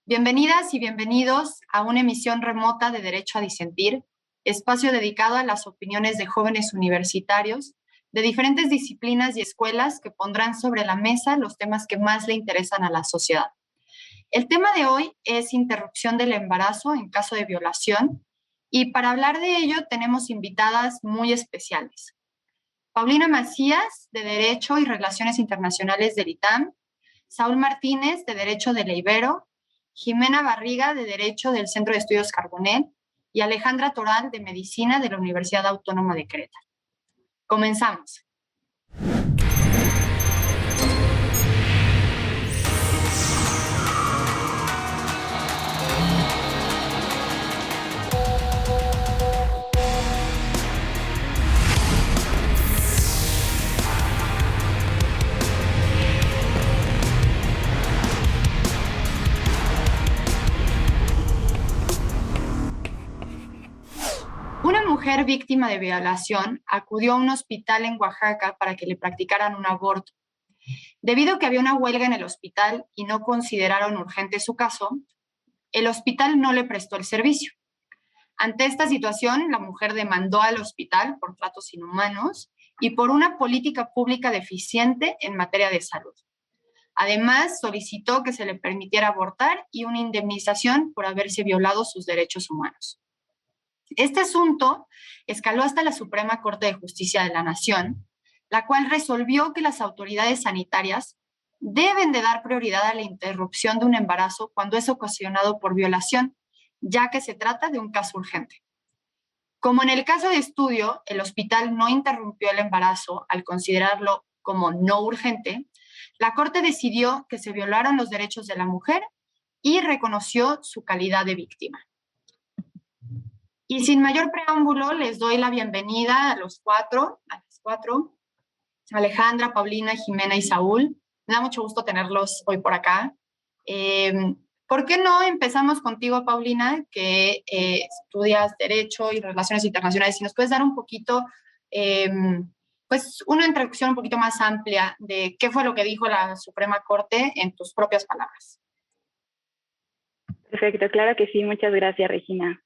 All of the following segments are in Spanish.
Bienvenidas y bienvenidos a una emisión remota de Derecho a Disentir, espacio dedicado a las opiniones de jóvenes universitarios de diferentes disciplinas y escuelas que pondrán sobre la mesa los temas que más le interesan a la sociedad. El tema de hoy es interrupción del embarazo en caso de violación y para hablar de ello tenemos invitadas muy especiales. Paulina Macías, de Derecho y Relaciones Internacionales del ITAM, Saúl Martínez, de Derecho de la Ibero, Jimena Barriga, de Derecho del Centro de Estudios Carbonell, y Alejandra Toral, de Medicina de la Universidad Autónoma de Querétaro. Comenzamos. Una mujer víctima de violación acudió a un hospital en Oaxaca para que le practicaran un aborto. Debido a que había una huelga en el hospital y no consideraron urgente su caso, el hospital no le prestó el servicio. Ante esta situación, la mujer demandó al hospital por tratos inhumanos y por una política pública deficiente en materia de salud. Además, solicitó que se le permitiera abortar y una indemnización por haberse violado sus derechos humanos. Este asunto escaló hasta la Suprema Corte de Justicia de la Nación, la cual resolvió que las autoridades sanitarias deben de dar prioridad a la interrupción de un embarazo cuando es ocasionado por violación, ya que se trata de un caso urgente. Como en el caso de estudio, el hospital no interrumpió el embarazo al considerarlo como no urgente, la Corte decidió que se violaron los derechos de la mujer y reconoció su calidad de víctima. Y sin mayor preámbulo, les doy la bienvenida a las cuatro, Alejandra, Paulina, Jimena y Saúl. Me da mucho gusto tenerlos hoy por acá. ¿Por qué no empezamos contigo, Paulina, que estudias Derecho y Relaciones Internacionales? Si nos puedes dar un poquito, pues una introducción un poquito más amplia de qué fue lo que dijo la Suprema Corte en tus propias palabras. Perfecto, claro que sí. Muchas gracias, Regina.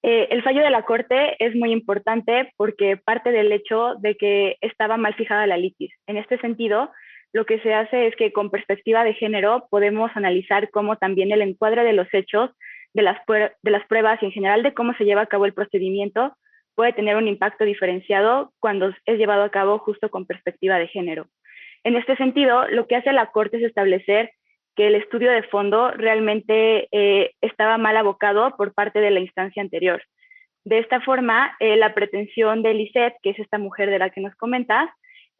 El fallo de la Corte es muy importante porque parte del hecho de que estaba mal fijada la litis. En este sentido, lo que se hace es que con perspectiva de género podemos analizar cómo también el encuadre de los hechos, de las pruebas y en general de cómo se lleva a cabo el procedimiento puede tener un impacto diferenciado cuando es llevado a cabo justo con perspectiva de género. En este sentido, lo que hace la Corte es establecer que el estudio de fondo realmente estaba mal abocado por parte de la instancia anterior. De esta forma, la pretensión de Lisette, que es esta mujer de la que nos comentas,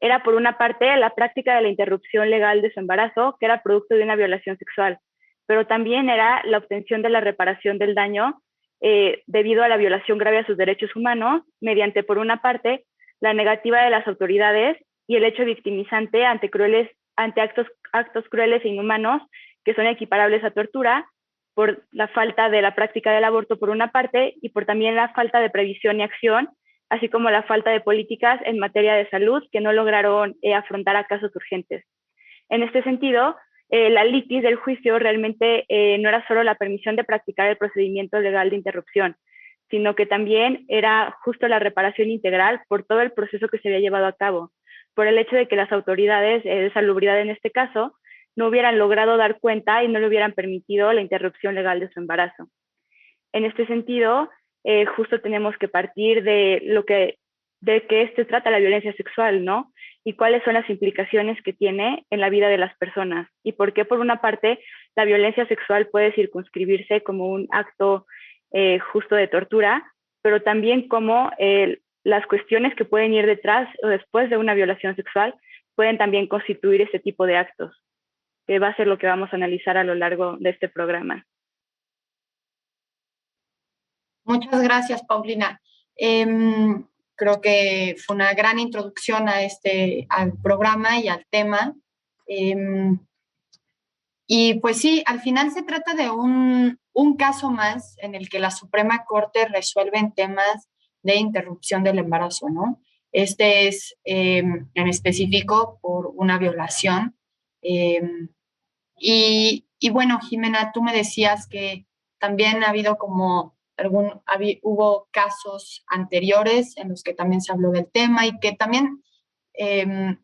era por una parte la práctica de la interrupción legal de su embarazo, que era producto de una violación sexual, pero también era la obtención de la reparación del daño debido a la violación grave a sus derechos humanos, mediante, por una parte, la negativa de las autoridades y el hecho victimizante ante actos crueles e inhumanos que son equiparables a tortura, por la falta de la práctica del aborto por una parte y por también la falta de previsión y acción, así como la falta de políticas en materia de salud que no lograron afrontar a casos urgentes. En este sentido, la litis del juicio realmente no era solo la permisión de practicar el procedimiento legal de interrupción, sino que también era justo la reparación integral por todo el proceso que se había llevado a cabo, por el hecho de que las autoridades de salubridad en este caso no hubieran logrado dar cuenta y no le hubieran permitido la interrupción legal de su embarazo. En este sentido, justo tenemos que partir de qué se trata la violencia sexual, ¿no? Y cuáles son las implicaciones que tiene en la vida de las personas. Y por qué, por una parte, la violencia sexual puede circunscribirse como un acto justo de tortura, pero también como las cuestiones que pueden ir detrás o después de una violación sexual pueden también constituir este tipo de actos, que va a ser lo que vamos a analizar a lo largo de este programa. Muchas gracias, Paulina. Creo que fue una gran introducción al programa y al tema. Y pues sí, al final se trata de un caso más en el que la Suprema Corte resuelve en temas de interrupción del embarazo, ¿no? Este es en específico por una violación. Y Y bueno, Jimena, tú me decías que también ha habido como hubo casos anteriores en los que también se habló del tema y que también, em,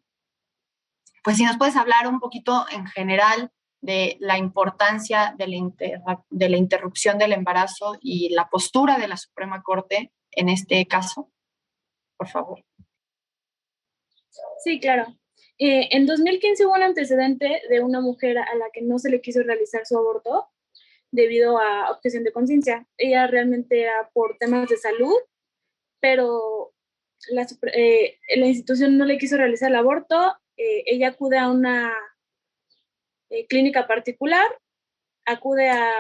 pues si nos puedes hablar un poquito en general de la importancia de la interrupción del embarazo y la postura de la Suprema Corte en este caso, por favor. Sí, claro. En 2015 hubo un antecedente de una mujer a la que no se le quiso realizar su aborto debido a objeción de conciencia. Ella realmente era por temas de salud, pero la institución no le quiso realizar el aborto. Ella acude a una clínica particular, acude a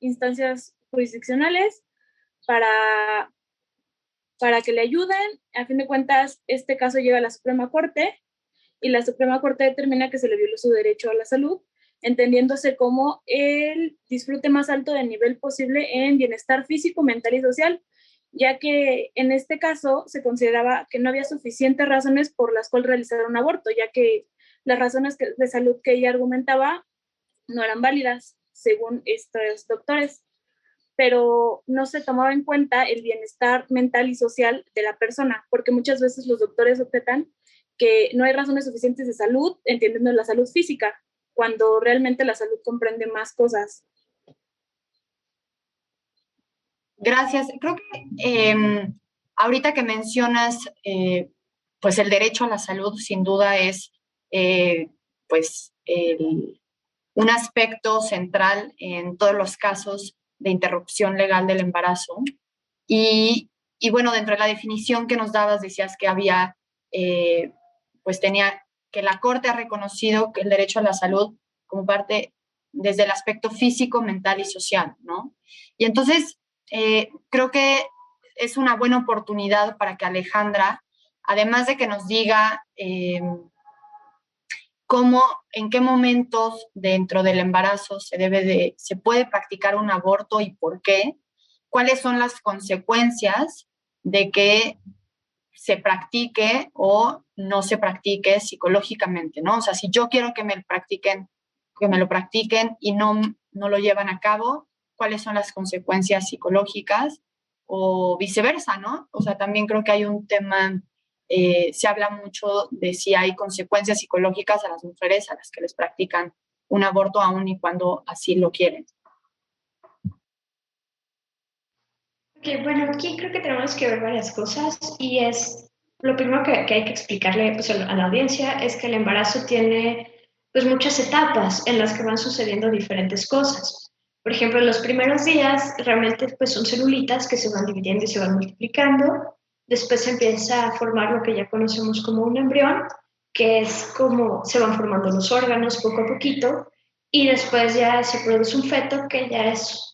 instancias jurisdiccionales para, para que le ayuden. A fin de cuentas, este caso llega a la Suprema Corte y la Suprema Corte determina que se le violó su derecho a la salud, entendiéndose como el disfrute más alto de nivel posible en bienestar físico, mental y social, ya que en este caso se consideraba que no había suficientes razones por las cuales realizar un aborto, ya que las razones de salud que ella argumentaba no eran válidas, según estos doctores, pero no se tomaba en cuenta el bienestar mental y social de la persona, porque muchas veces los doctores objetan que no hay razones suficientes de salud, entendiendo la salud física, cuando realmente la salud comprende más cosas. Gracias. Creo que ahorita que mencionas, pues el derecho a la salud sin duda es pues un aspecto central en todos los casos de interrupción legal del embarazo. Y, y bueno, dentro de la definición que nos dabas, decías que había, pues tenía, que la Corte ha reconocido que el derecho a la salud como parte desde el aspecto físico, mental y social, ¿no? Y entonces, creo que es una buena oportunidad para que Alejandra, además de que nos diga cómo, en qué momentos dentro del embarazo se puede practicar un aborto y por qué, cuáles son las consecuencias de que se practique o no se practique psicológicamente, ¿no? O sea, si yo quiero que me lo practiquen y no lo llevan a cabo, cuáles son las consecuencias psicológicas o viceversa, ¿no? O sea, también creo que hay un tema, se habla mucho de si hay consecuencias psicológicas a las mujeres a las que les practican un aborto aún y cuando así lo quieren. Ok, bueno, aquí creo que tenemos que ver varias cosas y es lo primero que hay que explicarle pues, a la audiencia es que el embarazo tiene pues muchas etapas en las que van sucediendo diferentes cosas. Por ejemplo, en los primeros días realmente pues son celulitas que se van dividiendo y se van multiplicando. Después se empieza a formar lo que ya conocemos como un embrión, que es como se van formando los órganos poco a poquito y después ya se produce un feto que ya es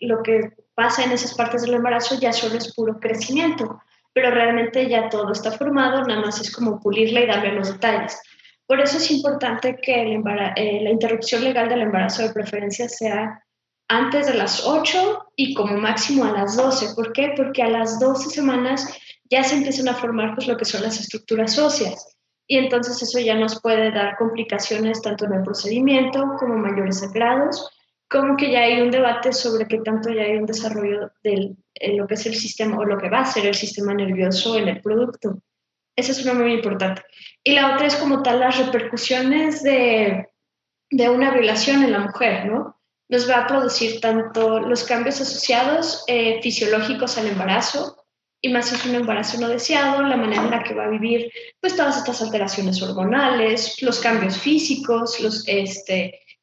lo que pasa en esas partes del embarazo ya solo es puro crecimiento, pero realmente ya todo está formado, nada más es como pulirla y darle los detalles. Por eso es importante que la interrupción legal del embarazo de preferencia sea antes de las 8 y como máximo a las 12. ¿Por qué? Porque a las 12 semanas ya se empiezan a formar pues, lo que son las estructuras óseas y entonces eso ya nos puede dar complicaciones tanto en el procedimiento como mayores sangrados, como que ya hay un debate sobre qué tanto ya hay un desarrollo de lo que es el sistema o lo que va a ser el sistema nervioso en el producto. Esa es una muy importante. Y la otra es como tal las repercusiones de una violación en la mujer, ¿no? Nos va a producir tanto los cambios asociados fisiológicos al embarazo, y más si es un embarazo no deseado, la manera en la que va a vivir pues todas estas alteraciones hormonales, los cambios físicos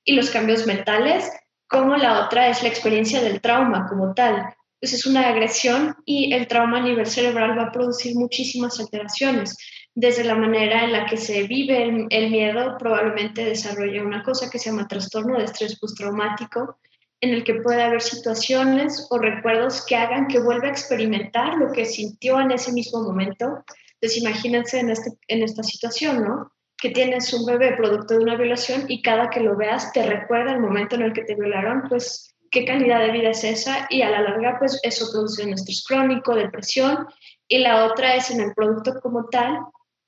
y los cambios mentales, como la otra es la experiencia del trauma como tal. Pues es una agresión y el trauma a nivel cerebral va a producir muchísimas alteraciones. Desde la manera en la que se vive el miedo, probablemente desarrolla una cosa que se llama trastorno de estrés postraumático, en el que puede haber situaciones o recuerdos que hagan que vuelva a experimentar lo que sintió en ese mismo momento. Entonces, imagínense en esta situación, ¿no? Que tienes un bebé producto de una violación y cada que lo veas te recuerda el momento en el que te violaron, pues qué calidad de vida es esa y a la larga pues eso produce un estrés crónico, depresión y la otra es en el producto como tal,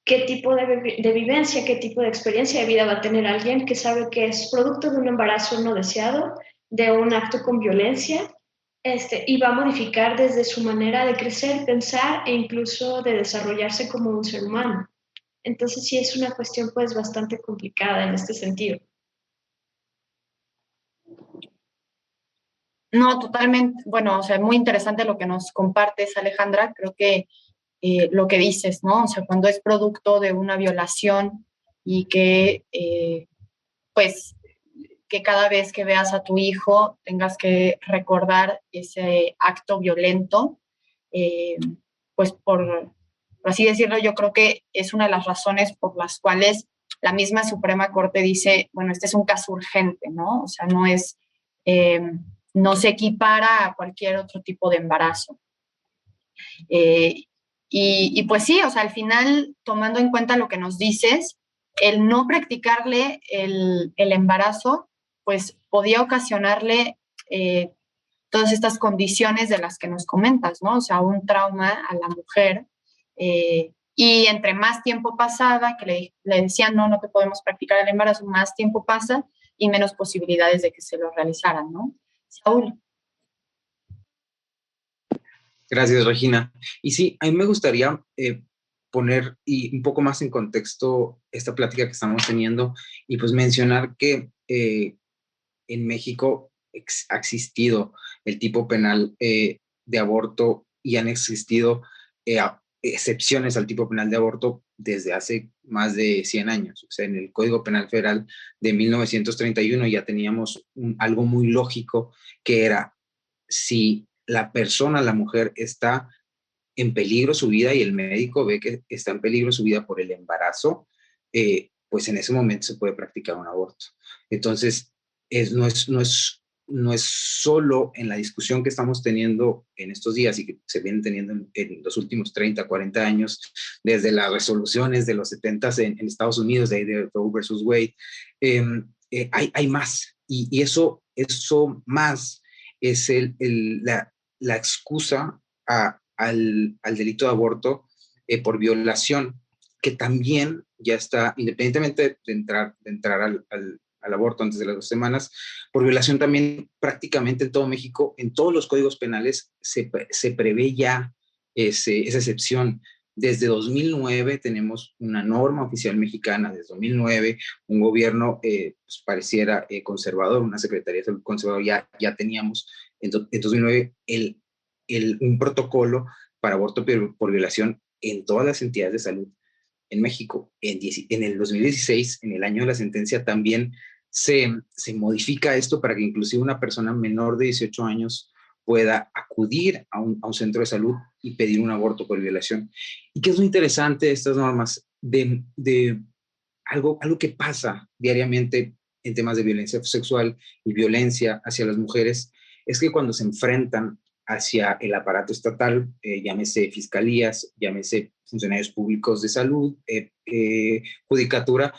qué tipo de vivencia, qué tipo de experiencia de vida va a tener alguien que sabe que es producto de un embarazo no deseado, de un acto con violencia, y va a modificar desde su manera de crecer, pensar e incluso de desarrollarse como un ser humano. Entonces sí es una cuestión pues bastante complicada en este sentido. No, totalmente, bueno, o sea, muy interesante lo que nos compartes, Alejandra. Creo que lo que dices, ¿no? O sea, cuando es producto de una violación y que, pues, que cada vez que veas a tu hijo tengas que recordar ese acto violento, eh, pues por así decirlo, yo creo que es una de las razones por las cuales la misma Suprema Corte dice, bueno, este es un caso urgente, ¿no? O sea, eh, no se equipara a cualquier otro tipo de embarazo. Eh, pues sí, o sea, al final, tomando en cuenta lo que nos dices, el no practicarle el embarazo, pues podía ocasionarle todas estas condiciones de las que nos comentas, ¿no? O sea, un trauma a la mujer. Y entre más tiempo pasaba, que le decían, no, no te podemos practicar el embarazo, más tiempo pasa y menos posibilidades de que se lo realizaran, ¿no? Saúl. Gracias, Regina. Y sí, a mí me gustaría poner un poco más en contexto esta plática que estamos teniendo y pues mencionar que en México ha existido el tipo penal de aborto y han existido excepciones al tipo penal de aborto desde hace más de 100 años. O sea, en el Código Penal Federal de 1931 ya teníamos algo muy lógico que era si la persona, la mujer, está en peligro su vida y el médico ve que está en peligro su vida por el embarazo, pues en ese momento se puede practicar un aborto. Entonces, no es solo en la discusión que estamos teniendo en estos días y que se vienen teniendo en los últimos 30, 40 años, desde las resoluciones de los 70 en Estados Unidos, de Roe versus Wade, hay más. Y eso más es la excusa al delito de aborto por violación, que también ya está, independientemente de entrar al aborto antes de las 2 semanas, por violación también prácticamente en todo México, en todos los códigos penales se prevé ya esa excepción. Desde 2009 tenemos una norma oficial mexicana, desde 2009 un gobierno pues pareciera conservador, una secretaría de salud conservadora, ya teníamos en 2009 un protocolo para aborto por violación en todas las entidades de salud en México. En el 2016, en el año de la sentencia, también se modifica esto para que inclusive una persona menor de 18 años pueda acudir a un centro de salud y pedir un aborto por violación. Y que es muy interesante estas normas de algo que pasa diariamente en temas de violencia sexual y violencia hacia las mujeres, es que cuando se enfrentan hacia el aparato estatal, llámese fiscalías, llámese funcionarios públicos de salud, judicatura,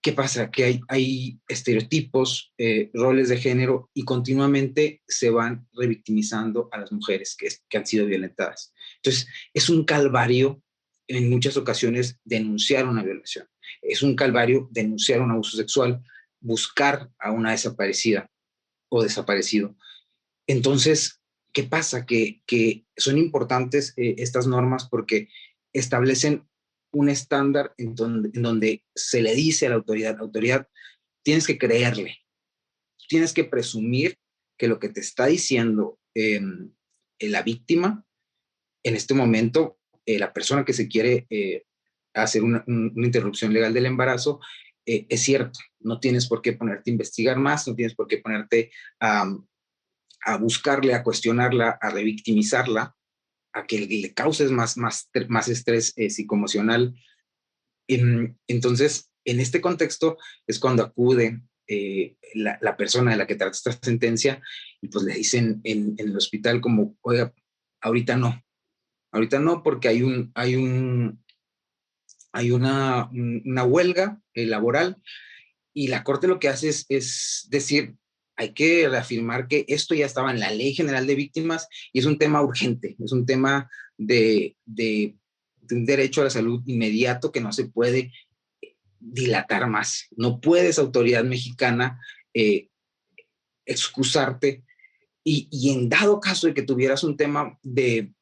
¿qué pasa? Que hay estereotipos, roles de género y continuamente se van revictimizando a las mujeres que han sido violentadas. Entonces, es un calvario en muchas ocasiones denunciar una violación. Es un calvario denunciar un abuso sexual, buscar a una desaparecida o desaparecido. Entonces, ¿qué pasa? Que son importantes estas normas porque establecen un estándar en donde se le dice a la autoridad, tienes que creerle, tienes que presumir que lo que te está diciendo la víctima, en este momento, la persona que se quiere hacer una interrupción legal del embarazo, es cierto, no tienes por qué ponerte a investigar más, no tienes por qué ponerte a buscarle, a cuestionarla, a revictimizarla, a que le causes más estrés psicoemocional. Entonces, en este contexto es cuando acude la persona de la que trata esta sentencia y pues le dicen en el hospital como, oiga, ahorita no porque hay una huelga laboral y la Corte lo que hace es decir, hay que reafirmar que esto ya estaba en la Ley General de Víctimas y es un tema urgente, es un tema de un derecho a la salud inmediato que no se puede dilatar más. No puedes, autoridad mexicana, excusarte y en dado caso de que tuvieras un tema de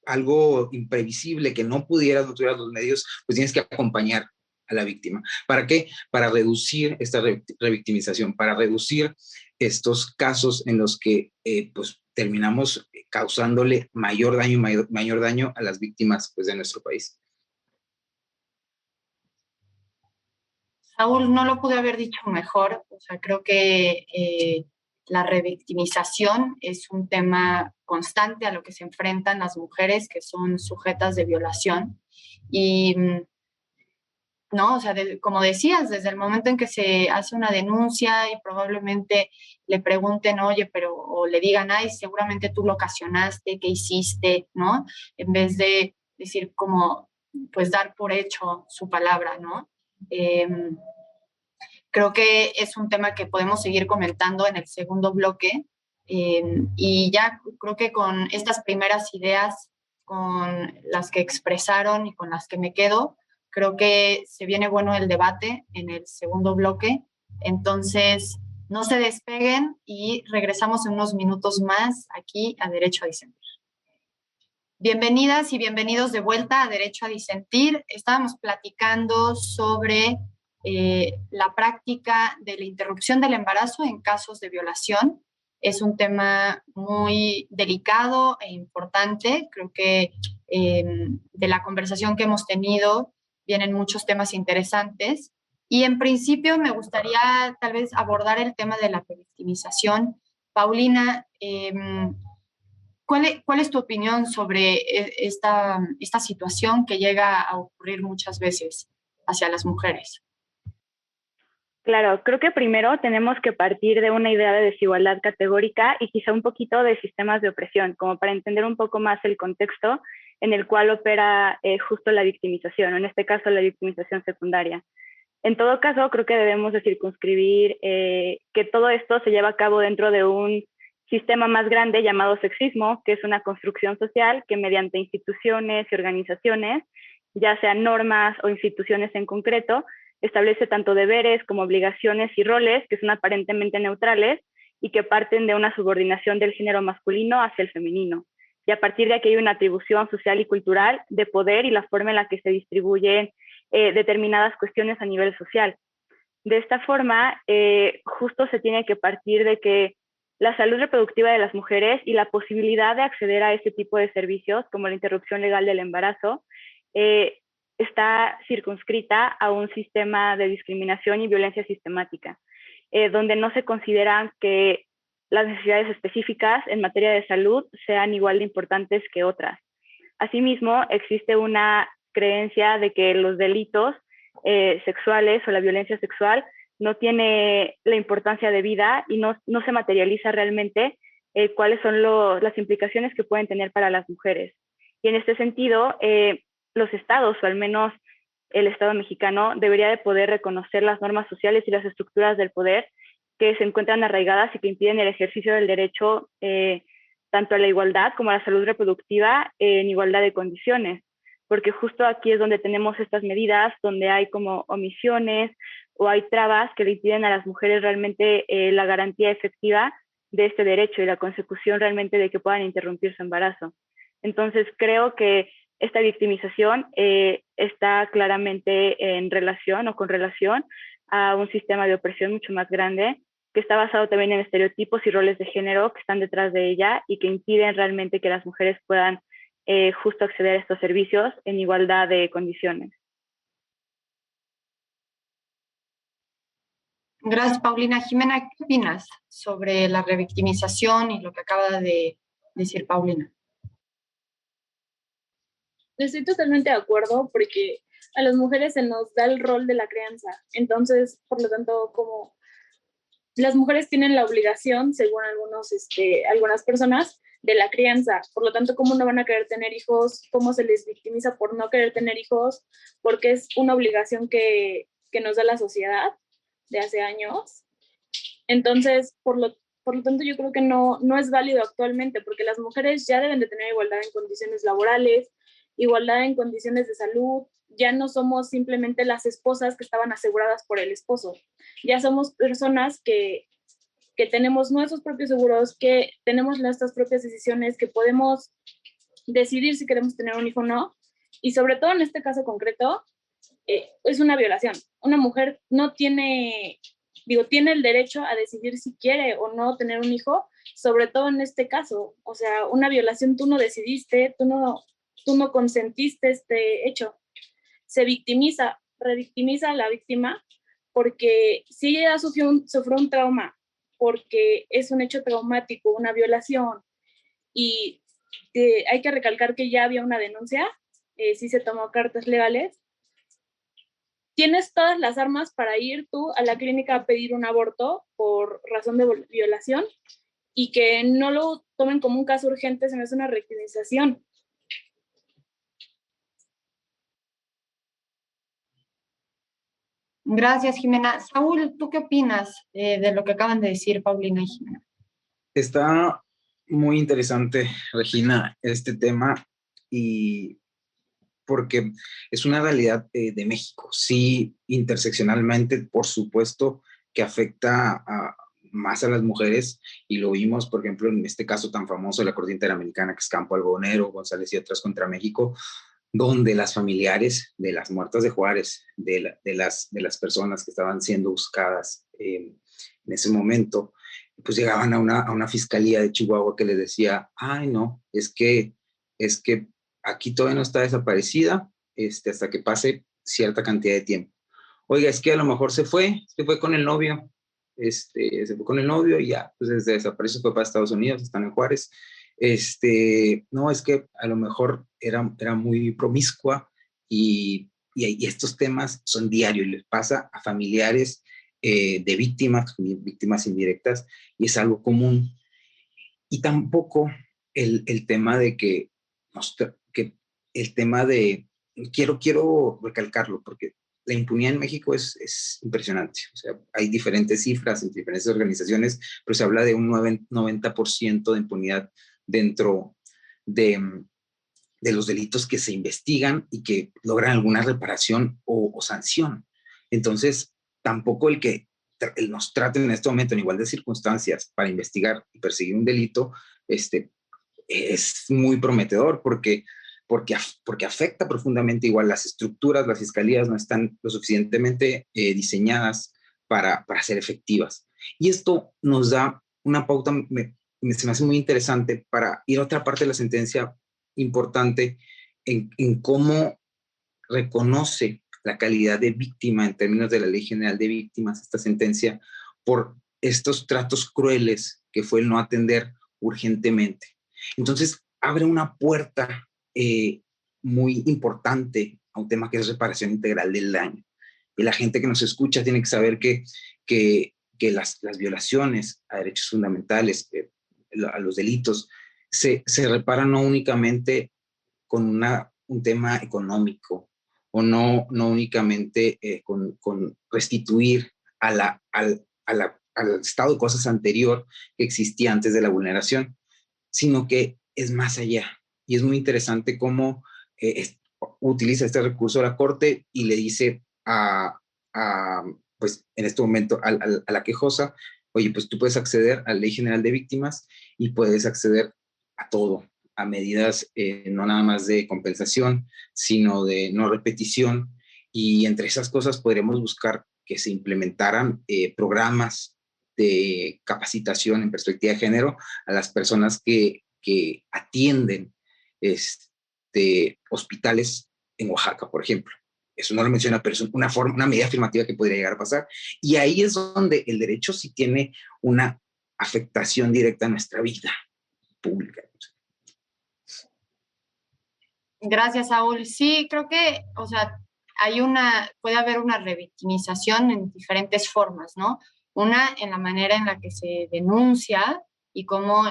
algo imprevisible que no pudieras, no tuvieras los medios, pues tienes que acompañar a la víctima. ¿Para qué? Para reducir esta revictimización, para reducir estos casos en los que pues terminamos causándole mayor daño a las víctimas pues, de nuestro país. Saúl, no lo pude haber dicho mejor. O sea, creo que la revictimización es un tema constante a lo que se enfrentan las mujeres que son sujetas de violación. Y, ¿no? O sea, como decías, desde el momento en que se hace una denuncia y probablemente le pregunten, oye, pero, o le digan, ay, seguramente tú lo ocasionaste, ¿qué hiciste? ¿No? En vez de decir como, pues dar por hecho su palabra, ¿no? Creo que es un tema que podemos seguir comentando en el segundo bloque y ya creo que con estas primeras ideas, con las que expresaron y con las que me quedo, creo que se viene bueno el debate en el segundo bloque. Entonces, no se despeguen y regresamos en unos minutos más aquí a Derecho a Disentir. Bienvenidas y bienvenidos de vuelta a Derecho a Disentir. Estábamos platicando sobre la práctica de la interrupción del embarazo en casos de violación. Es un tema muy delicado e importante. Creo que de la conversación que hemos tenido vienen muchos temas interesantes. Y en principio me gustaría tal vez abordar el tema de la revictimización. Paulina, ¿cuál es tu opinión sobre esta situación que llega a ocurrir muchas veces hacia las mujeres? Claro, creo que primero tenemos que partir de una idea de desigualdad categórica y quizá un poquito de sistemas de opresión, como para entender un poco más el contexto en el cual opera justo la victimización, o en este caso la victimización secundaria. En todo caso, creo que debemos de circunscribir que todo esto se lleva a cabo dentro de un sistema más grande llamado sexismo, que es una construcción social que mediante instituciones y organizaciones, ya sean normas o instituciones en concreto, establece tanto deberes como obligaciones y roles que son aparentemente neutrales y que parten de una subordinación del género masculino hacia el femenino. Y a partir de aquí hay una atribución social y cultural de poder y la forma en la que se distribuyen determinadas cuestiones a nivel social. De esta forma, justo se tiene que partir de que la salud reproductiva de las mujeres y la posibilidad de acceder a este tipo de servicios, como la interrupción legal del embarazo, está circunscrita a un sistema de discriminación y violencia sistemática, donde no se consideran que las necesidades específicas en materia de salud sean igual de importantes que otras. Asimismo, existe una creencia de que los delitos sexuales o la violencia sexual no tiene la importancia de vida y no se materializa realmente cuáles son las implicaciones que pueden tener para las mujeres. Y en este sentido, los estados, o al menos el Estado mexicano, debería de poder reconocer las normas sociales y las estructuras del poder que se encuentran arraigadas y que impiden el ejercicio del derecho tanto a la igualdad como a la salud reproductiva en igualdad de condiciones. Porque justo aquí es donde tenemos estas medidas, donde hay como omisiones o hay trabas que le impiden a las mujeres realmente la garantía efectiva de este derecho y la consecución realmente de que puedan interrumpir su embarazo. Entonces creo que esta victimización está claramente en relación o con relación a un sistema de opresión mucho más grande que está basado también en estereotipos y roles de género que están detrás de ella y que impiden realmente que las mujeres puedan justo acceder a estos servicios en igualdad de condiciones. Gracias, Paulina. Jimena, ¿qué opinas sobre la revictimización y lo que acaba de decir Paulina? Estoy totalmente de acuerdo porque a las mujeres se nos da el rol de la crianza. Entonces, por lo tanto, como las mujeres tienen la obligación, según algunas personas, de la crianza. Por lo tanto, ¿cómo no van a querer tener hijos? ¿Cómo se les victimiza por no querer tener hijos? Porque es una obligación que nos da la sociedad de hace años. Entonces, por lo tanto, yo creo que no es válido actualmente, porque las mujeres ya deben de tener igualdad en condiciones laborales, igualdad en condiciones de salud. Ya no somos simplemente las esposas que estaban aseguradas por el esposo, ya somos personas que tenemos nuestros propios seguros, que tenemos nuestras propias decisiones, que podemos decidir si queremos tener un hijo o no. Y sobre todo en este caso concreto, es una violación. Una mujer no tiene, tiene el derecho a decidir si quiere o no tener un hijo, sobre todo en este caso. O sea, una violación tú no decidiste, tú no consentiste este hecho. Se revictimiza a la víctima, porque si ella sufrió un trauma, porque es un hecho traumático, una violación, y hay que recalcar que ya había una denuncia, sí se tomó cartas legales, tienes todas las armas para ir tú a la clínica a pedir un aborto por razón de violación, y que no lo tomen como un caso urgente, se me hace una revictimización. Gracias, Jimena. Saúl, ¿tú qué opinas de lo que acaban de decir Paulina y Jimena? Está muy interesante, Regina, este tema, y porque es una realidad de México. Sí, interseccionalmente, por supuesto, que afecta más a las mujeres, y lo vimos, por ejemplo, en este caso tan famoso de la Corte Interamericana, que es Campo Algodonero, González y otras contra México, donde las familiares de las muertas de Juárez, de las personas que estaban siendo buscadas en ese momento, pues llegaban a una fiscalía de Chihuahua que les decía, ay no, es que aquí todavía no está desaparecida, hasta que pase cierta cantidad de tiempo. Oiga, es que a lo mejor se fue con el novio, se fue con el novio y ya, pues desde desapareció, fue para Estados Unidos, están en Juárez. No, es que a lo mejor era muy promiscua, y estos temas son diarios, les pasa a familiares de víctimas indirectas, y es algo común. Y tampoco el tema de que el tema de, quiero recalcarlo, porque la impunidad en México es impresionante. O sea, hay diferentes cifras en diferentes organizaciones, pero se habla de un 90% de impunidad dentro de los delitos que se investigan y que logran alguna reparación o sanción. Entonces, tampoco el que nos traten en este momento en igual de circunstancias para investigar y perseguir un delito, es muy prometedor, porque afecta profundamente. Igual las estructuras, las fiscalías no están lo suficientemente diseñadas para ser efectivas. Y esto nos da una pauta, se me hace muy interesante, para ir a otra parte de la sentencia importante, en cómo reconoce la calidad de víctima en términos de la Ley General de Víctimas, esta sentencia, por estos tratos crueles que fue el no atender urgentemente. Entonces, abre una puerta muy importante a un tema que es reparación integral del daño. Y la gente que nos escucha tiene que saber que las violaciones a derechos fundamentales, a los delitos, se reparan no únicamente con un tema económico, o no únicamente con restituir al estado de cosas anterior que existía antes de la vulneración, sino que es más allá. Y es muy interesante cómo utiliza este recurso de la Corte y le dice pues en este momento a la quejosa, oye, pues tú puedes acceder a la Ley General de Víctimas y puedes acceder a todo, a medidas no nada más de compensación, sino de no repetición. Y entre esas cosas podremos buscar que se implementaran programas de capacitación en perspectiva de género a las personas que atienden hospitales en Oaxaca, por ejemplo. Eso no lo menciona, pero es una medida afirmativa que podría llegar a pasar. Y ahí es donde el derecho sí tiene una afectación directa a nuestra vida pública. Gracias, Saúl. Sí, creo que, o sea, puede haber una revictimización en diferentes formas, ¿no? Una, en la manera en la que se denuncia y cómo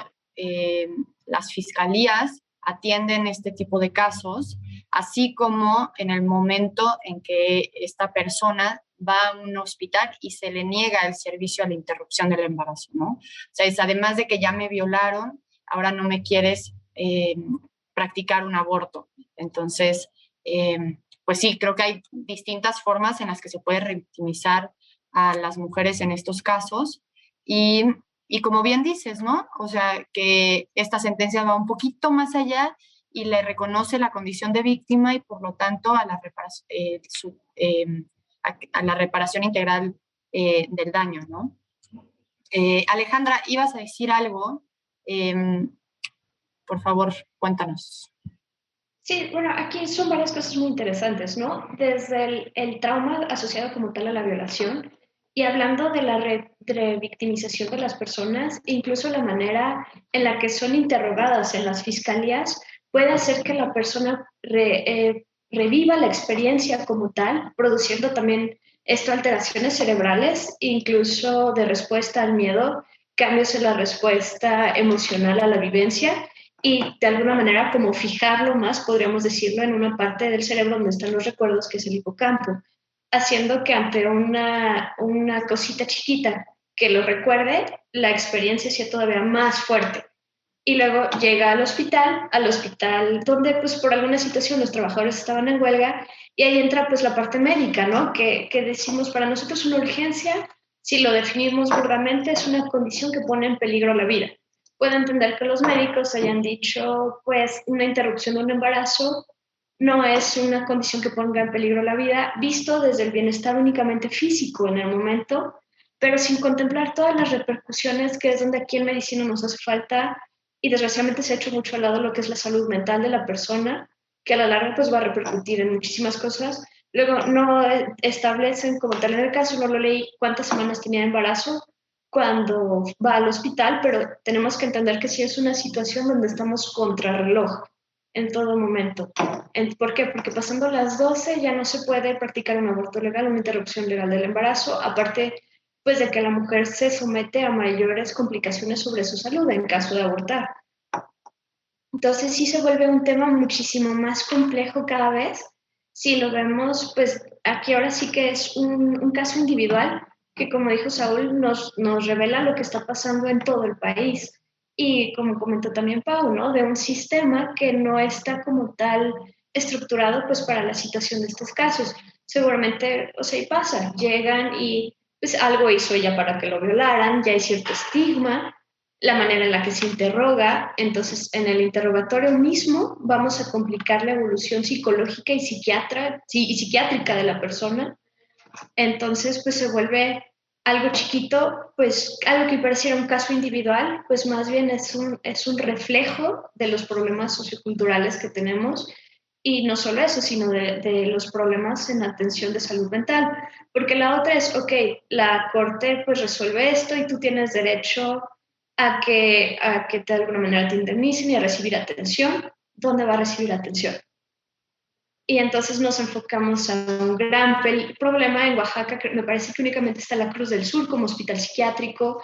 las fiscalías atienden este tipo de casos, así como en el momento en que esta persona va a un hospital y se le niega el servicio a la interrupción del embarazo, ¿no? O sea, es además de que ya me violaron, ahora no me quieres practicar un aborto. Entonces, pues sí, creo que hay distintas formas en las que se puede revictimizar a las mujeres en estos casos. Y como bien dices, ¿no? O sea, que esta sentencia va un poquito más allá y le reconoce la condición de víctima y por lo tanto a la a la reparación integral del daño, ¿no? Alejandra, ibas a decir algo. Por favor, cuéntanos. Sí, bueno, aquí son varias cosas muy interesantes, ¿no? Desde el trauma asociado como tal a la violación y hablando de la revictimización de las personas, incluso la manera en la que son interrogadas en las fiscalías puede hacer que la persona reviva la experiencia como tal, produciendo también esto alteraciones cerebrales, incluso de respuesta al miedo, cambios en la respuesta emocional a la vivencia y de alguna manera como fijarlo más, podríamos decirlo, en una parte del cerebro donde están los recuerdos, que es el hipocampo, haciendo que ante una cosita chiquita que lo recuerde, la experiencia sea todavía más fuerte. Y luego llega al hospital donde pues por alguna situación los trabajadores estaban en huelga y ahí entra pues la parte médica, ¿no? Que decimos para nosotros una urgencia, si lo definimos burdamente, es una condición que pone en peligro la vida. Puedo entender que los médicos hayan dicho pues una interrupción de un embarazo no es una condición que ponga en peligro la vida, visto desde el bienestar únicamente físico en el momento, pero sin contemplar todas las repercusiones que es donde aquí en medicina nos hace falta y desgraciadamente se ha hecho mucho al lado de lo que es la salud mental de la persona, que a la larga pues va a repercutir en muchísimas cosas. Luego no establecen, como tal en el caso, no lo leí, cuántas semanas tenía de embarazo cuando va al hospital, pero tenemos que entender que sí es una situación donde estamos contrarreloj en todo momento. ¿Por qué? Porque pasando las 12 ya no se puede practicar un aborto legal, una interrupción legal del embarazo, aparte pues de que la mujer se somete a mayores complicaciones sobre su salud en caso de abortar. Entonces sí se vuelve un tema muchísimo más complejo cada vez. Si lo vemos, pues aquí ahora sí que es un caso individual que, como dijo Saúl, nos revela lo que está pasando en todo el país. Y como comentó también Pau, ¿no? De un sistema que no está como tal estructurado pues para la situación de estos casos. Seguramente, o sea, y pasa, llegan y pues algo hizo ella para que lo violaran, ya hay cierto estigma, la manera en la que se interroga, entonces en el interrogatorio mismo vamos a complicar la evolución psicológica y psiquiátrica de la persona, entonces pues se vuelve algo chiquito, pues algo que pareciera un caso individual, pues más bien es un reflejo de los problemas socioculturales que tenemos y no solo eso, sino de los problemas en atención de salud mental, porque la otra es, ok, la corte pues resuelve esto y tú tienes derecho a que de alguna manera te indemnicen y a recibir atención. ¿Dónde va a recibir atención? Y entonces nos enfocamos a un gran problema en Oaxaca, que me parece que únicamente está la Cruz del Sur como hospital psiquiátrico.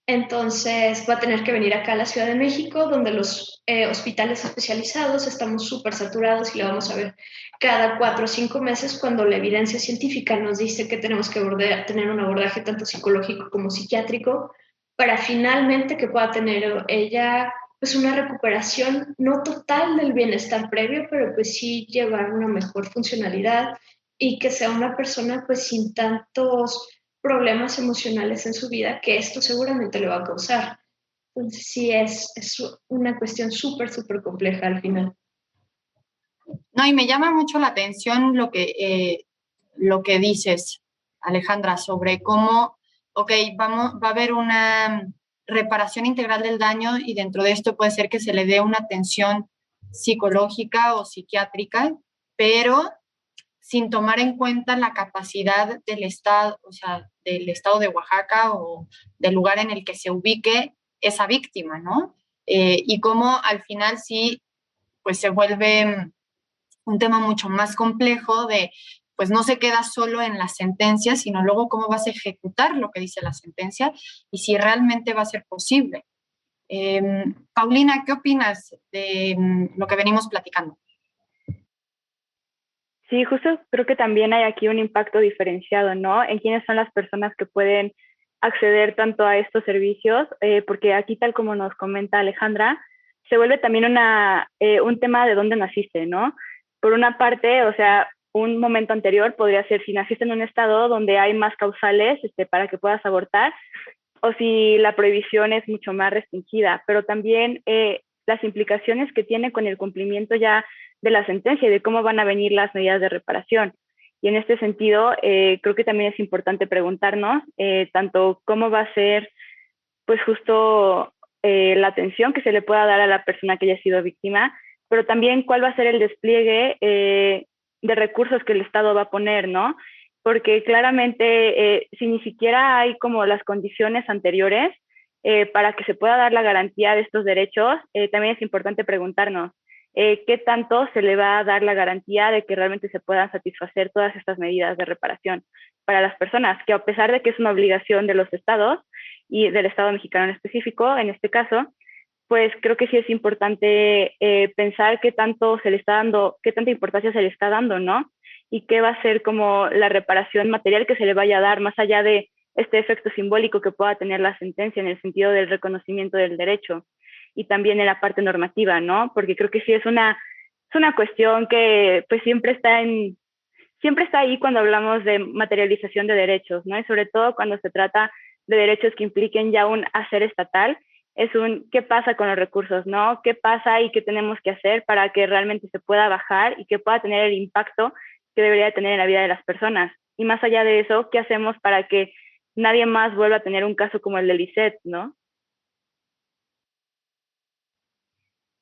Entonces va a tener que venir acá a la Ciudad de México, donde los hospitales especializados estamos súper saturados y lo vamos a ver cada 4 o 5 meses cuando la evidencia científica nos dice que tenemos que tener un abordaje tanto psicológico como psiquiátrico para finalmente que pueda tener ella pues una recuperación no total del bienestar previo, pero pues sí llevar una mejor funcionalidad y que sea una persona pues sin tantos problemas emocionales en su vida que esto seguramente le va a causar. Entonces sí es una cuestión súper, súper compleja al final. No, y me llama mucho la atención lo que dices, Alejandra, sobre cómo, ok, va a haber una reparación integral del daño y dentro de esto puede ser que se le dé una atención psicológica o psiquiátrica, pero sin tomar en cuenta la capacidad del Estado, o sea, del Estado de Oaxaca o del lugar en el que se ubique esa víctima, ¿no? Y cómo al final sí, pues se vuelve un tema mucho más complejo de, pues no se queda solo en la sentencia, sino luego cómo vas a ejecutar lo que dice la sentencia y si realmente va a ser posible. Paulina, ¿qué opinas de lo que venimos platicando? Sí, justo creo que también hay aquí un impacto diferenciado, ¿no? En quiénes son las personas que pueden acceder tanto a estos servicios, porque aquí, tal como nos comenta Alejandra, se vuelve también un tema de dónde naciste, ¿no? Por una parte, o sea, un momento anterior podría ser si naciste en un estado donde hay más causales para que puedas abortar, o si la prohibición es mucho más restringida, pero también las implicaciones que tiene con el cumplimiento ya de la sentencia y de cómo van a venir las medidas de reparación. Y en este sentido, creo que también es importante preguntarnos tanto cómo va a ser, pues justo la atención que se le pueda dar a la persona que haya sido víctima, pero también cuál va a ser el despliegue de recursos que el Estado va a poner, ¿no? Porque claramente si ni siquiera hay como las condiciones anteriores para que se pueda dar la garantía de estos derechos, también es importante preguntarnos qué tanto se le va a dar la garantía de que realmente se puedan satisfacer todas estas medidas de reparación para las personas, que a pesar de que es una obligación de los estados y del Estado mexicano en específico, en este caso, pues creo que sí es importante pensar qué tanto se le está dando, qué tanta importancia se le está dando, ¿no? Y qué va a ser como la reparación material que se le vaya a dar, más allá de este efecto simbólico que pueda tener la sentencia en el sentido del reconocimiento del derecho y también en la parte normativa, ¿no? Porque creo que sí es una cuestión que pues siempre está ahí cuando hablamos de materialización de derechos, ¿no? Y sobre todo cuando se trata de derechos que impliquen ya un hacer estatal, es un qué pasa con los recursos, ¿no? ¿Qué pasa y qué tenemos que hacer para que realmente se pueda bajar y que pueda tener el impacto que debería tener en la vida de las personas? Y más allá de eso, ¿qué hacemos para que nadie más vuelva a tener un caso como el de Lisette, ¿no?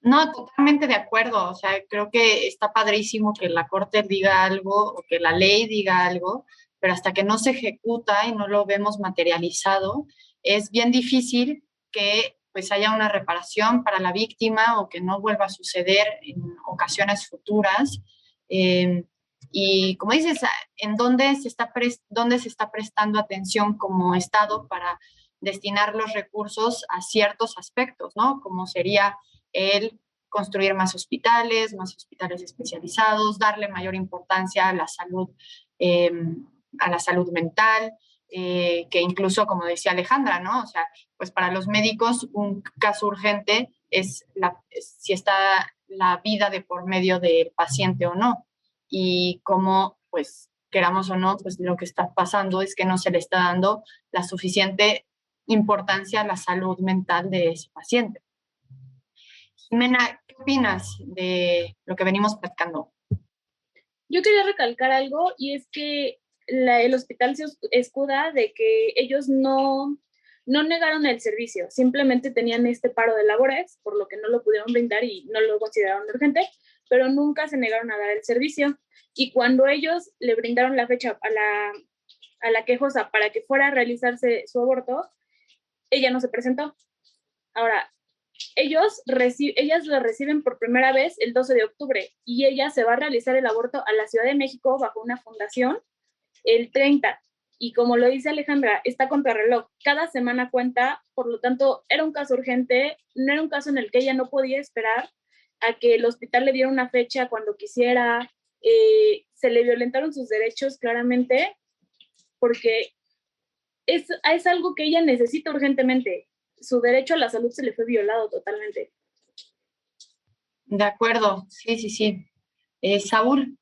No, totalmente de acuerdo. O sea, creo que está padrísimo que la Corte diga algo o que la ley diga algo, pero hasta que no se ejecuta y no lo vemos materializado, es bien difícil que pues haya una reparación para la víctima o que no vuelva a suceder en ocasiones futuras. Eh, y como dices, ¿en dónde se está prestando atención como Estado para destinar los recursos a ciertos aspectos, ¿no? Como sería el construir más hospitales especializados, darle mayor importancia eh, a la salud mental, que incluso, como decía Alejandra, ¿no? O sea, pues para los médicos un caso urgente es si está la vida de por medio del paciente o no. Y como, pues, queramos o no, pues lo que está pasando es que no se le está dando la suficiente importancia a la salud mental de ese paciente. Jimena, ¿qué opinas de lo que venimos platicando? Yo quería recalcar algo y es que el hospital se escuda de que ellos no negaron el servicio, simplemente tenían este paro de labores, por lo que no lo pudieron brindar y no lo consideraron urgente, pero nunca se negaron a dar el servicio. Y cuando ellos le brindaron la fecha a la quejosa para que fuera a realizarse su aborto, ella no se presentó. Ahora, ellas lo reciben por primera vez el 12 de octubre y ella se va a realizar el aborto a la Ciudad de México bajo una fundación el 30. Y como lo dice Alejandra, está contrarreloj. Cada semana cuenta, por lo tanto, era un caso urgente, no era un caso en el que ella no podía esperar a que el hospital le diera una fecha cuando quisiera. Se le violentaron sus derechos claramente porque es algo que ella necesita urgentemente. Su derecho a la salud se le fue violado totalmente. De acuerdo, sí. Saúl.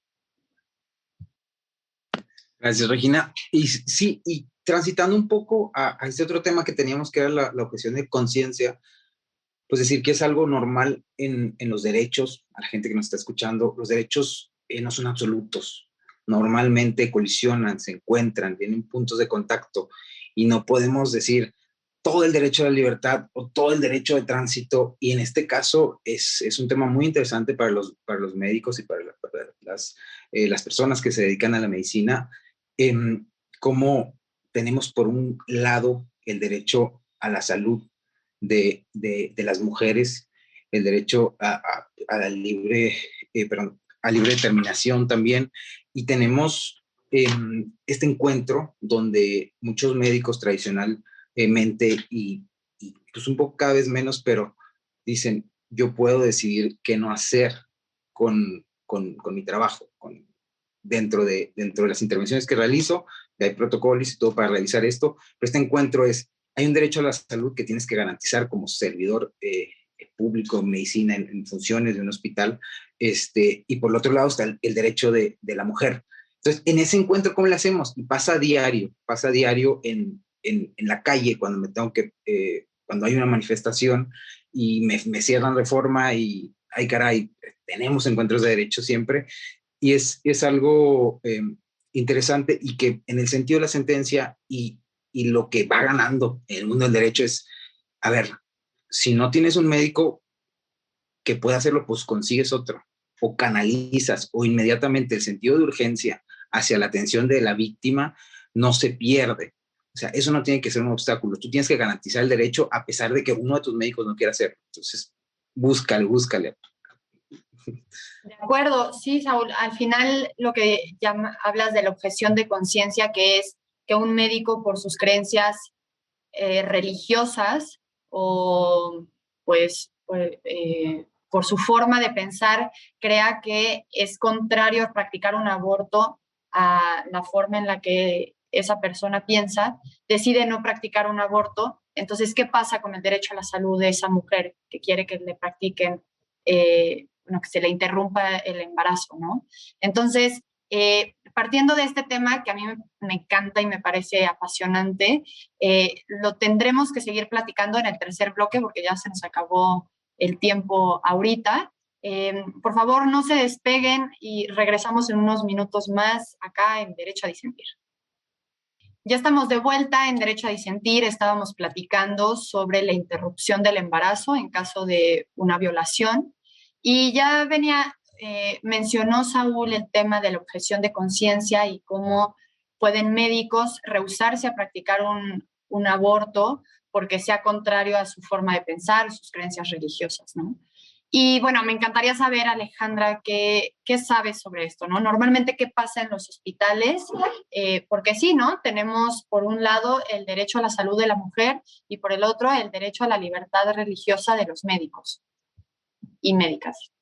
Gracias, Regina. Y sí, y transitando un poco a este otro tema que teníamos, que era la objeción de conciencia, pues decir que es algo normal en los derechos, a la gente que nos está escuchando, los derechos no son absolutos, normalmente colisionan, se encuentran, tienen puntos de contacto, y no podemos decir todo el derecho a la libertad o todo el derecho de tránsito, y en este caso es un tema muy interesante para los médicos y para las personas que se dedican a la medicina, cómo tenemos por un lado el derecho a la salud de las mujeres, el derecho a la libre determinación también, y tenemos este encuentro donde muchos médicos tradicionalmente y pues un poco cada vez menos, pero dicen, yo puedo decidir qué no hacer con mi trabajo, dentro de las intervenciones que realizo, hay protocolos y todo para realizar esto, pero este encuentro hay un derecho a la salud que tienes que garantizar como servidor público, medicina, en funciones de un hospital, y por el otro lado está el derecho de la mujer. Entonces, en ese encuentro, ¿cómo le hacemos? Y pasa a diario en la calle, cuando me tengo que, cuando hay una manifestación y me cierran Reforma y, ay caray, tenemos encuentros de derecho siempre, y es algo interesante, y que en el sentido de la sentencia y lo que va ganando en el mundo del derecho es, a ver, si no tienes un médico que pueda hacerlo, pues consigues otro, o canalizas, o inmediatamente el sentido de urgencia hacia la atención de la víctima no se pierde. O sea, eso no tiene que ser un obstáculo. Tú tienes que garantizar el derecho a pesar de que uno de tus médicos no quiera hacerlo. Entonces, búscale. De acuerdo, sí, Saúl. Al final lo que hablas de la objeción de conciencia, que es que un médico por sus creencias religiosas o por su forma de pensar, crea que es contrario a practicar un aborto a la forma en la que esa persona piensa, decide no practicar un aborto. Entonces, ¿qué pasa con el derecho a la salud de esa mujer que quiere que le practiquen, que se le interrumpa el embarazo, ¿no? Entonces, partiendo de este tema que a mí me encanta y me parece apasionante, lo tendremos que seguir platicando en el tercer bloque porque ya se nos acabó el tiempo ahorita. Por favor, no se despeguen y regresamos en unos minutos más acá en Derecho a Disentir. Ya estamos de vuelta en Derecho a Disentir. Estábamos platicando sobre la interrupción del embarazo en caso de una violación. Y ya mencionó Saúl el tema de la objeción de conciencia y cómo pueden médicos rehusarse a practicar un aborto porque sea contrario a su forma de pensar, sus creencias religiosas, ¿no? Y bueno, me encantaría saber, Alejandra, qué sabes sobre esto, ¿no? Normalmente, ¿qué pasa en los hospitales? Porque sí, ¿no? Tenemos por un lado el derecho a la salud de la mujer y por el otro el derecho a la libertad religiosa de los médicos y médicas.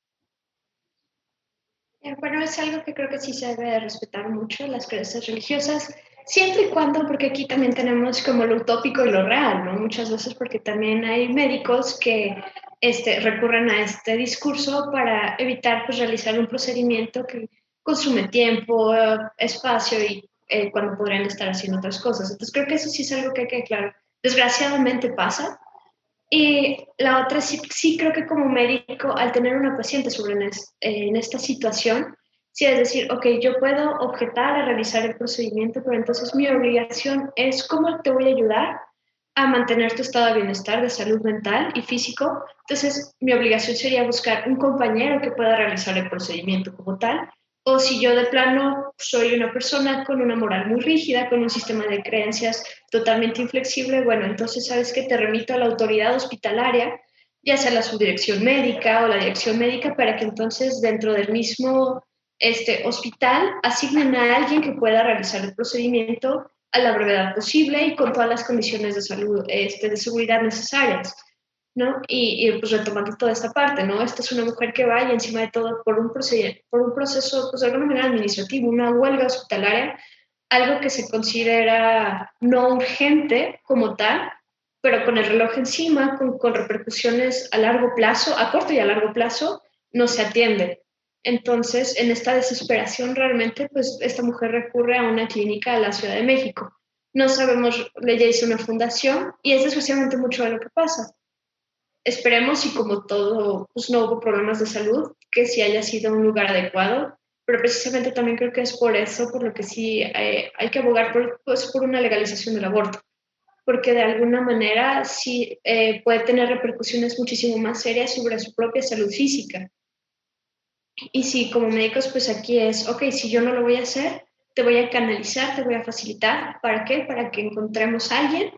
Bueno, es algo que creo que sí se debe respetar mucho, las creencias religiosas, siempre y cuando, porque aquí también tenemos como lo utópico y lo real, ¿no? Muchas veces porque también hay médicos que recurren a este discurso para evitar pues, realizar un procedimiento que consume tiempo, espacio y cuando podrían estar haciendo otras cosas. Entonces creo que eso sí es algo que hay que aclarar. Desgraciadamente pasa. Y la otra, sí creo que como médico, al tener una paciente en esta situación, sí es decir, ok, yo puedo objetar a realizar el procedimiento, pero entonces mi obligación es cómo te voy a ayudar a mantener tu estado de bienestar, de salud mental y físico. Entonces, mi obligación sería buscar un compañero que pueda realizar el procedimiento como tal, o si yo de plano soy una persona con una moral muy rígida, con un sistema de creencias totalmente inflexible, bueno, entonces sabes que te remito a la autoridad hospitalaria, ya sea la subdirección médica o la dirección médica, para que entonces dentro del mismo hospital asignen a alguien que pueda realizar el procedimiento a la brevedad posible y con todas las condiciones de salud, de seguridad necesarias. ¿No? Y pues retomando toda esta parte, ¿no? Esta es una mujer que va y encima de todo por un proceso, pues de alguna manera administrativo, una huelga hospitalaria, algo que se considera no urgente como tal, pero con el reloj encima, con repercusiones a largo plazo, a corto y a largo plazo, no se atiende. Entonces, en esta desesperación realmente, pues esta mujer recurre a una clínica de la Ciudad de México. No sabemos, ella hizo una fundación y es desgraciadamente mucho de lo que pasa. Esperemos y como todo, pues no hubo problemas de salud, que sí haya sido un lugar adecuado, pero precisamente también creo que es por eso, por lo que sí hay que abogar por una legalización del aborto, porque de alguna manera sí puede tener repercusiones muchísimo más serias sobre su propia salud física. Y sí, como médicos, pues aquí es, ok, si yo no lo voy a hacer, te voy a canalizar, te voy a facilitar. ¿Para qué? Para que encontremos a alguien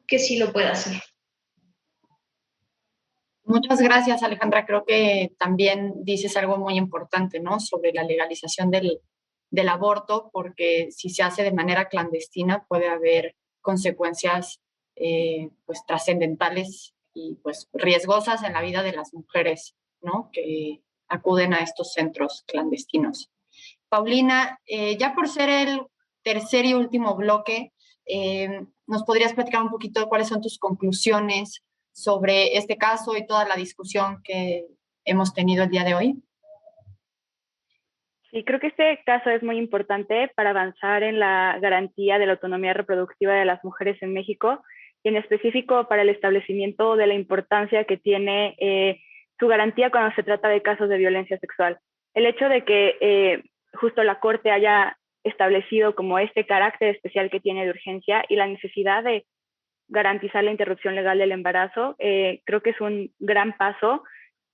que sí lo pueda hacer. Muchas gracias, Alejandra. Creo que también dices algo muy importante, ¿no? Sobre la legalización del aborto, porque si se hace de manera clandestina puede haber consecuencias pues trascendentales y pues riesgosas en la vida de las mujeres, ¿no? Que acuden a estos centros clandestinos. Paulina, ya por ser el tercer y último bloque, ¿nos podrías platicar un poquito cuáles son tus conclusiones sobre este caso y toda la discusión que hemos tenido el día de hoy? Sí, creo que este caso es muy importante para avanzar en la garantía de la autonomía reproductiva de las mujeres en México y en específico para el establecimiento de la importancia que tiene su garantía cuando se trata de casos de violencia sexual. El hecho de que justo la Corte haya establecido como este carácter especial que tiene de urgencia y la necesidad de garantizar la interrupción legal del embarazo, creo que es un gran paso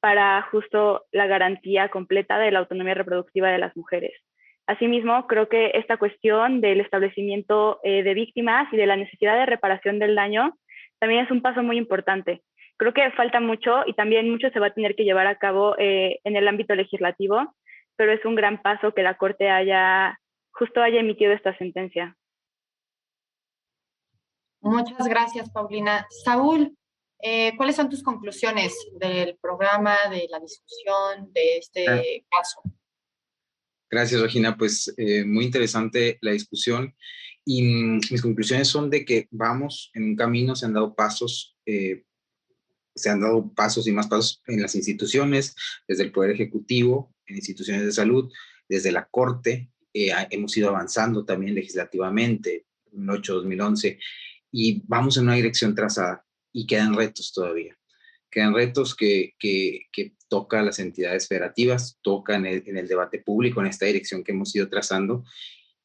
para justo la garantía completa de la autonomía reproductiva de las mujeres. Asimismo, creo que esta cuestión del establecimiento de víctimas y de la necesidad de reparación del daño también es un paso muy importante. Creo que falta mucho y también mucho se va a tener que llevar a cabo en el ámbito legislativo, pero es un gran paso que la Corte haya emitido esta sentencia. Muchas gracias, Paulina. Saúl, ¿cuáles son tus conclusiones del programa, de la discusión, de este caso? Gracias, Regina. Pues muy interesante la discusión y mis conclusiones son de que vamos en un camino, se han dado pasos y más pasos en las instituciones, desde el Poder Ejecutivo, en instituciones de salud, desde la Corte, hemos ido avanzando también legislativamente, 2008-2011, y vamos en una dirección trazada y quedan retos todavía. Quedan retos que toca a las entidades federativas, toca en el debate público, en esta dirección que hemos ido trazando,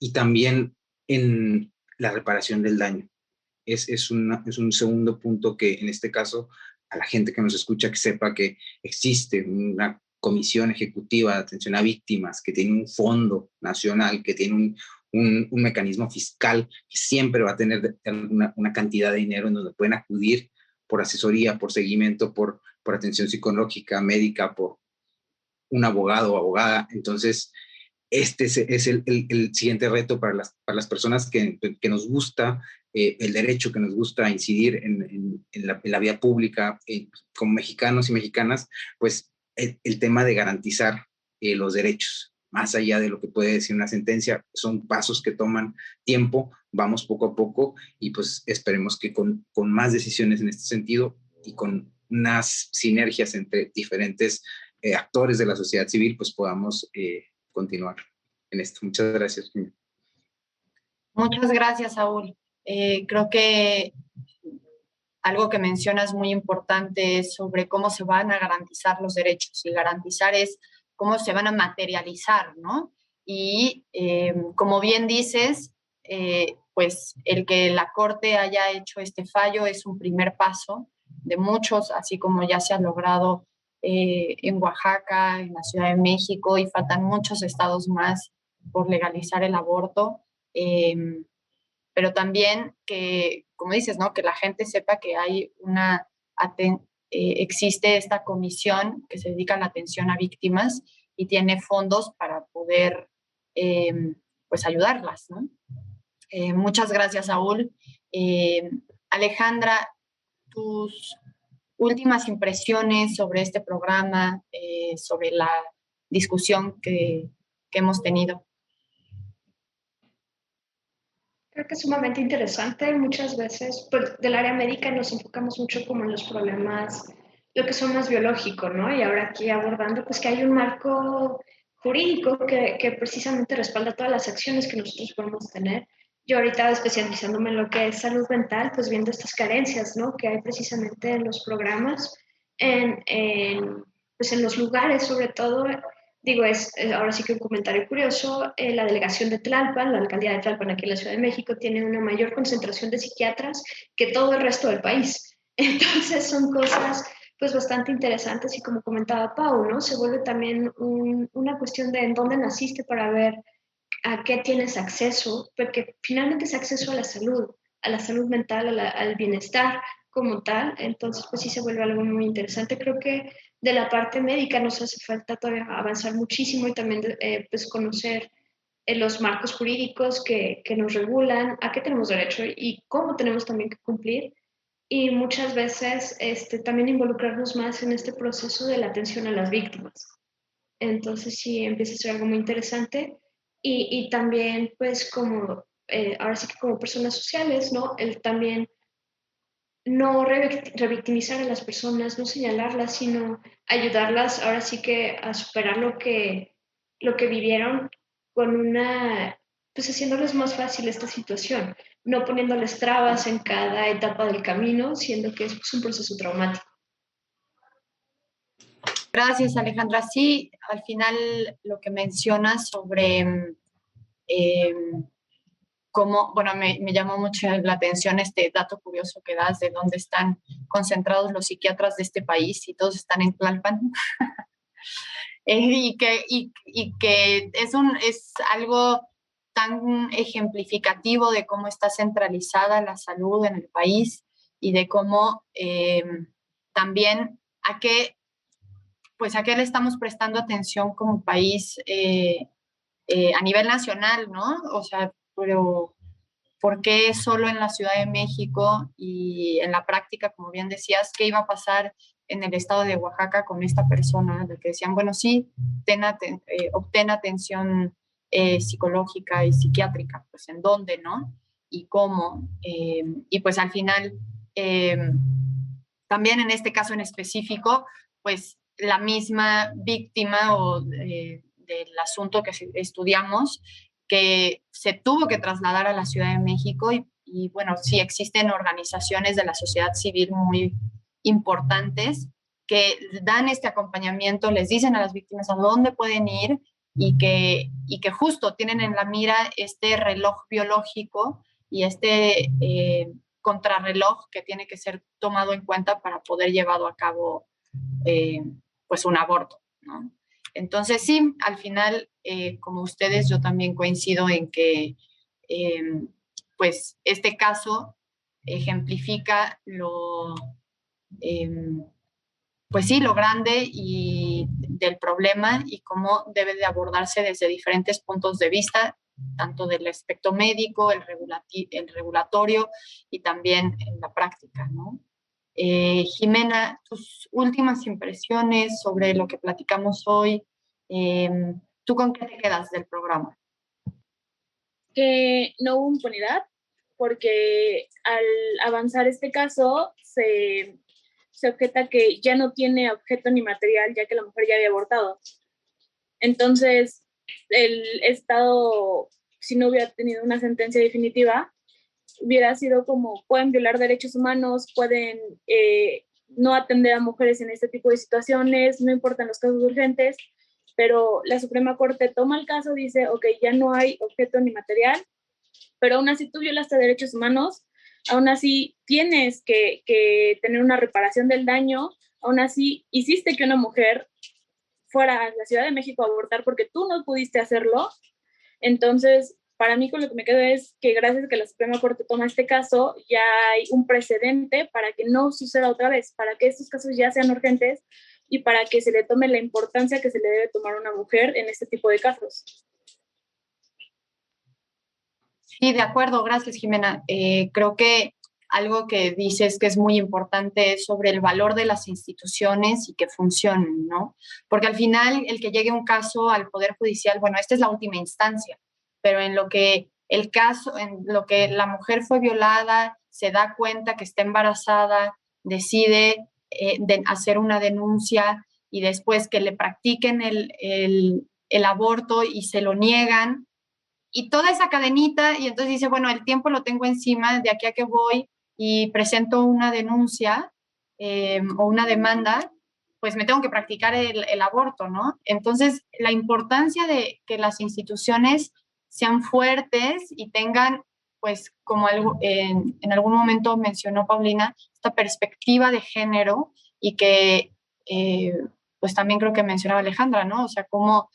y también en la reparación del daño. Es un segundo punto que en este caso a la gente que nos escucha que sepa que existe una comisión ejecutiva de atención a víctimas, que tiene un fondo nacional, que tiene un mecanismo fiscal que siempre va a tener una cantidad de dinero en donde pueden acudir por asesoría, por seguimiento, por atención psicológica, médica, por un abogado o abogada. Entonces, este es el siguiente reto para las personas que nos gusta el derecho, que nos gusta incidir en la vida pública, como mexicanos y mexicanas, pues el tema de garantizar los derechos, más allá de lo que puede decir una sentencia, son pasos que toman tiempo, vamos poco a poco y pues esperemos que con más decisiones en este sentido y con unas sinergias entre diferentes actores de la sociedad civil, pues podamos continuar en esto. Muchas gracias. Muchas gracias, Saúl. Creo que algo que mencionas muy importante es sobre cómo se van a garantizar los derechos, y garantizar es cómo se van a materializar, ¿no? Y como bien dices, pues el que la Corte haya hecho este fallo es un primer paso de muchos, así como ya se ha logrado en Oaxaca, en la Ciudad de México, y faltan muchos estados más por legalizar el aborto. Pero también que, como dices, ¿no? Que la gente sepa que hay existe esta comisión que se dedica a la atención a víctimas y tiene fondos para poder pues ayudarlas, ¿no? Muchas gracias, Saúl. Alejandra, tus últimas impresiones sobre este programa, sobre la discusión que hemos tenido. Creo que es sumamente interesante. Muchas veces, pues, del área médica nos enfocamos mucho como en los problemas, lo que son más biológicos, ¿no? Y ahora aquí abordando, pues que hay un marco jurídico que precisamente respalda todas las acciones que nosotros podemos tener. Yo ahorita especializándome en lo que es salud mental, pues viendo estas carencias, ¿no? Que hay precisamente en los programas, pues en los lugares, sobre todo. Digo, es ahora sí que un comentario curioso, la delegación de Tlalpan, la alcaldía de Tlalpan aquí en la Ciudad de México, tiene una mayor concentración de psiquiatras que todo el resto del país. Entonces son cosas pues bastante interesantes y como comentaba Pau, ¿no? Se vuelve también una cuestión de en dónde naciste para ver a qué tienes acceso, porque finalmente es acceso a la salud mental, al bienestar como tal, entonces pues sí se vuelve algo muy interesante. Creo que de la parte médica nos hace falta todavía avanzar muchísimo y también pues conocer los marcos jurídicos que nos regulan, a qué tenemos derecho y cómo tenemos también que cumplir. Y muchas veces también involucrarnos más en este proceso de la atención a las víctimas. Entonces sí empieza a ser algo muy interesante y también pues como, ahora sí que como personas sociales, ¿no? El también no revictimizar a las personas, no señalarlas, sino ayudarlas ahora sí que a superar lo que vivieron con una, pues haciéndoles más fácil esta situación, no poniéndoles trabas en cada etapa del camino, siendo que es pues, un proceso traumático. Gracias, Alejandra. Sí, al final lo que mencionas sobre cómo, bueno, me llamó mucho la atención este dato curioso que das de dónde están concentrados los psiquiatras de este país y todos están en Tlalpan. Y que es algo tan ejemplificativo de cómo está centralizada la salud en el país y de cómo también a qué le estamos prestando atención como país a nivel nacional, ¿no? O sea, pero ¿por qué solo en la Ciudad de México? Y en la práctica, como bien decías, ¿qué iba a pasar en el estado de Oaxaca con esta persona? De que decían, bueno, sí, obtén atención psicológica y psiquiátrica, pues ¿en dónde, no? Y cómo. Y pues al final, también en este caso en específico, pues la misma víctima del asunto que estudiamos, que se tuvo que trasladar a la Ciudad de México y bueno, sí existen organizaciones de la sociedad civil muy importantes que dan este acompañamiento, les dicen a las víctimas a dónde pueden ir y que justo tienen en la mira este reloj biológico y este contrarreloj que tiene que ser tomado en cuenta para poder llevado a cabo pues un aborto, ¿no? Entonces sí, al final, como ustedes, yo también coincido en que pues este caso ejemplifica pues sí, lo grande y del problema y cómo debe de abordarse desde diferentes puntos de vista, tanto del aspecto médico, el regulatorio y también en la práctica, ¿no? Jimena, tus últimas impresiones sobre lo que platicamos hoy, ¿tú con qué te quedas del programa? Que no hubo impunidad, porque al avanzar este caso se objeta que ya no tiene objeto ni material, ya que la mujer ya había abortado. Entonces, el Estado, si no hubiera tenido una sentencia definitiva, hubiera sido como, pueden violar derechos humanos, pueden no atender a mujeres en este tipo de situaciones, no importan los casos urgentes, pero la Suprema Corte toma el caso, dice, ok, ya no hay objeto ni material, pero aún así tú violaste derechos humanos, aún así tienes que tener una reparación del daño, aún así hiciste que una mujer fuera a la Ciudad de México a abortar porque tú no pudiste hacerlo. Entonces, para mí con lo que me quedo es que gracias a que la Suprema Corte toma este caso, ya hay un precedente para que no suceda otra vez, para que estos casos ya sean urgentes y para que se le tome la importancia que se le debe tomar a una mujer en este tipo de casos. Sí, de acuerdo, gracias, Jimena. Creo que algo que dices que es muy importante es sobre el valor de las instituciones y que funcionen, ¿no? Porque al final el que llegue un caso al Poder Judicial, bueno, esta es la última instancia, pero en lo que el caso, en lo que la mujer fue violada, se da cuenta que está embarazada, decide hacer una denuncia y después que le practiquen el aborto y se lo niegan, y toda esa cadenita, y entonces dice, bueno, el tiempo lo tengo encima, de aquí a que voy y presento una denuncia o una demanda, pues me tengo que practicar el aborto, ¿no? Entonces, la importancia de que las instituciones sean fuertes y tengan, pues, como en algún momento mencionó Paulina, esta perspectiva de género y que, pues también creo que mencionaba Alejandra, ¿no? O sea, cómo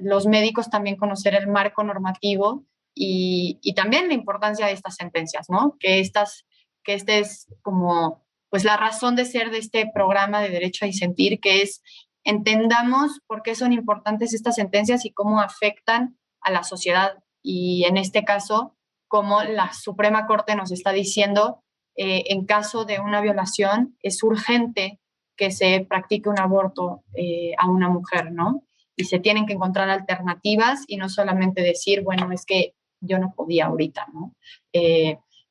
los médicos también conocer el marco normativo y también la importancia de estas sentencias, ¿no? Que este es como, pues la razón de ser de este programa de Derecho a Disentir, que es entendamos por qué son importantes estas sentencias y cómo afectan a la sociedad. Y en este caso, como la Suprema Corte nos está diciendo, en caso de una violación, es urgente que se practique un aborto a una mujer, ¿no? Y se tienen que encontrar alternativas y no solamente decir, bueno, es que yo no podía ahorita, ¿no?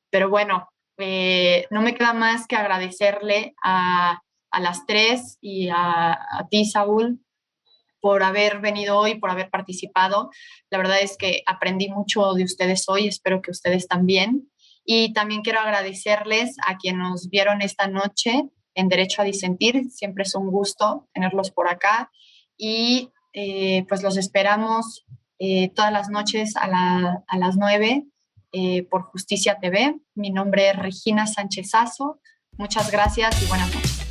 Pero bueno, no me queda más que agradecerle a las tres y a ti, Saúl, por haber venido hoy, por haber participado. La verdad es que aprendí mucho de ustedes hoy, espero que ustedes también. Y también quiero agradecerles a quienes nos vieron esta noche en Derecho a Disentir. Siempre es un gusto tenerlos por acá. Y pues los esperamos todas las noches a las 9 por Justicia TV. Mi nombre es Regina Sánchez Azo. Muchas gracias y buenas noches.